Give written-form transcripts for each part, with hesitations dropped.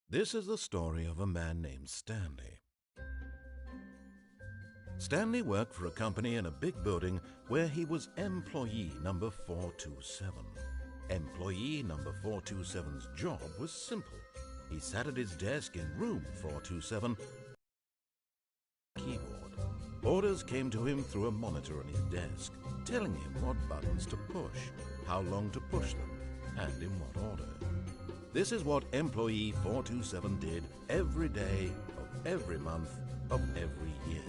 This is the story of a man named Stanley. Stanley worked for a company in a big building where he was employee number 427. Employee number 427's job was simple. He sat at his desk in room 427, keyboard. Orders came to him through a monitor on his desk, telling him what buttons to push, how long to push them, and in what order. This is what employee 427 did every day of every month of every year.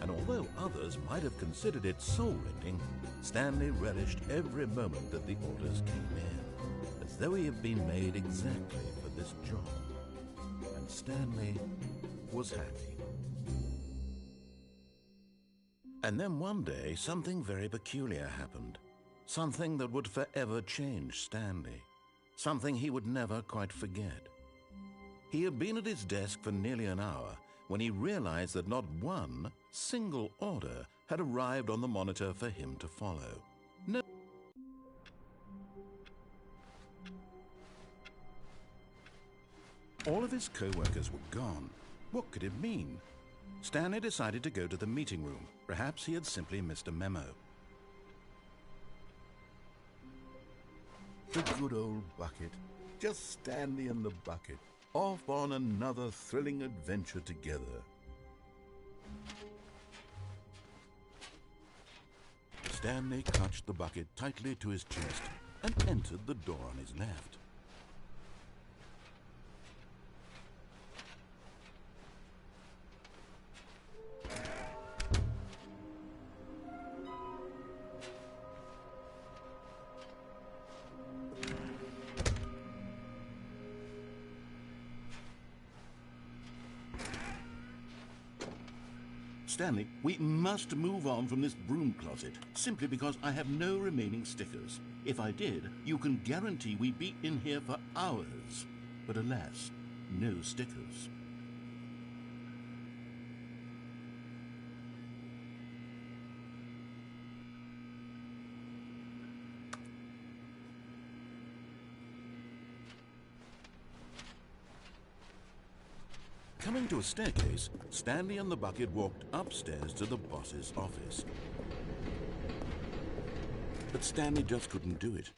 And although others might have considered it soul-rending, Stanley relished every moment that the orders came in, as though he had been made exactly for this job. And Stanley was happy. And then one day, something very peculiar happened. Something that would forever change Stanley. Something he would never quite forget. He had been at his desk for nearly an hour when he realized that not one single order had arrived on the monitor for him to follow. No. All of his co-workers were gone. What could it mean? Stanley decided to go to the meeting room. Perhaps he had simply missed a memo. The good old bucket. Just Stanley and the bucket, off on another thrilling adventure together. Stanley clutched the bucket tightly to his chest and entered the door on his left. Stanley, we must move on from this broom closet, simply because I have no remaining stickers. If I did, you can guarantee we'd be in here for hours. But alas, no stickers. Coming to a staircase, Stanley and the bucket walked upstairs to the boss's office. But Stanley just couldn't do it.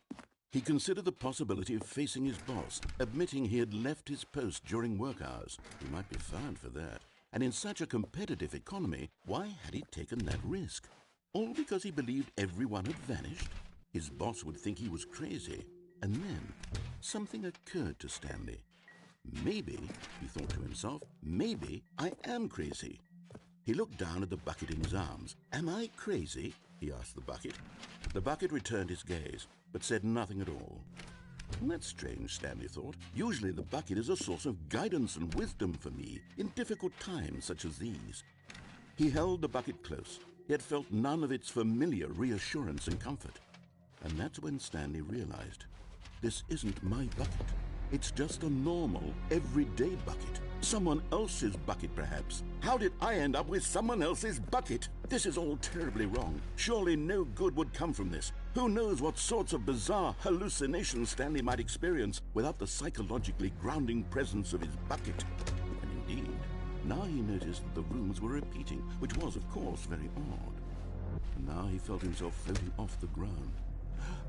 He considered the possibility of facing his boss, admitting he had left his post during work hours. He might be fined for that. And in such a competitive economy, why had he taken that risk? All because he believed everyone had vanished? His boss would think he was crazy. And then something occurred to Stanley. Maybe, he thought to himself, maybe I am crazy. He looked down at the bucket in his arms. Am I crazy? He asked the bucket. The bucket returned his gaze, but said nothing at all. That's strange, Stanley thought. Usually the bucket is a source of guidance and wisdom for me in difficult times such as these. He held the bucket close, yet felt none of its familiar reassurance and comfort. And that's when Stanley realized, this isn't my bucket. It's just a normal, everyday bucket. Someone else's bucket, perhaps. How did I end up with someone else's bucket? This is all terribly wrong. Surely no good would come from this. Who knows what sorts of bizarre hallucinations Stanley might experience without the psychologically grounding presence of his bucket. And indeed, now he noticed that the rooms were repeating, which was, of course, very odd. And now he felt himself floating off the ground.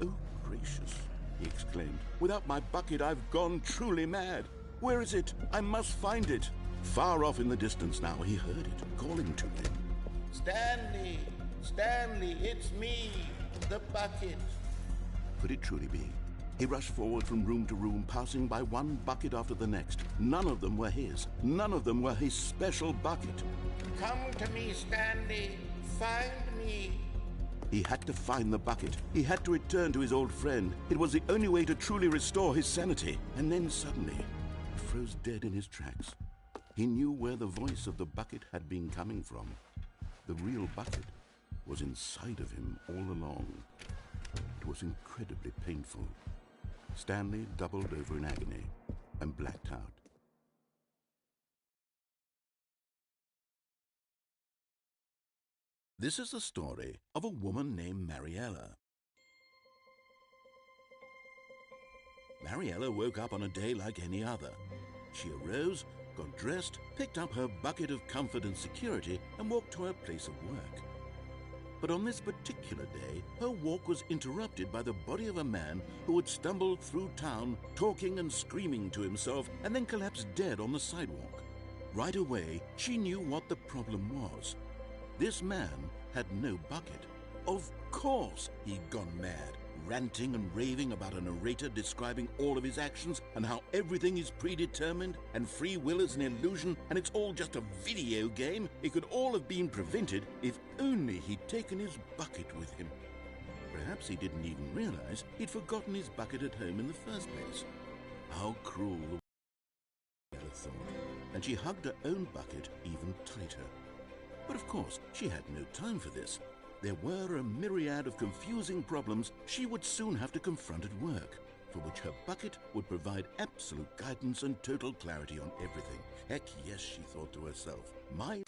Oh, gracious, he exclaimed. Without my bucket, I've gone truly mad. Where is it? I must find it. Far off in the distance now, he heard it, calling to him. Stanley! Stanley, it's me, the bucket. Could it truly be? He rushed forward from room to room, passing by one bucket after the next. None of them were his. None of them were his special bucket. Come to me, Stanley. Find me. He had to find the bucket. He had to return to his old friend. It was the only way to truly restore his sanity. And then suddenly, he froze dead in his tracks. He knew where the voice of the bucket had been coming from. The real bucket was inside of him all along. It was incredibly painful. Stanley doubled over in agony and blacked out. This is the story of a woman named Mariella. Mariella woke up on a day like any other. She arose, got dressed, picked up her bucket of comfort and security, and walked to her place of work. But on this particular day, her walk was interrupted by the body of a man who had stumbled through town, talking and screaming to himself, and then collapsed dead on the sidewalk. Right away, she knew what the problem was. This man had no bucket. Of course he'd gone mad, ranting and raving about a narrator describing all of his actions and how everything is predetermined and free will is an illusion and it's all just a video game. It could all have been prevented if only he'd taken his bucket with him. Perhaps he didn't even realize he'd forgotten his bucket at home in the first place. How cruel the Ella thought, and she hugged her own bucket even tighter. But of course, she had no time for this. There were a myriad of confusing problems she would soon have to confront at work, for which her bucket would provide absolute guidance and total clarity on everything. Heck yes, she thought to herself, my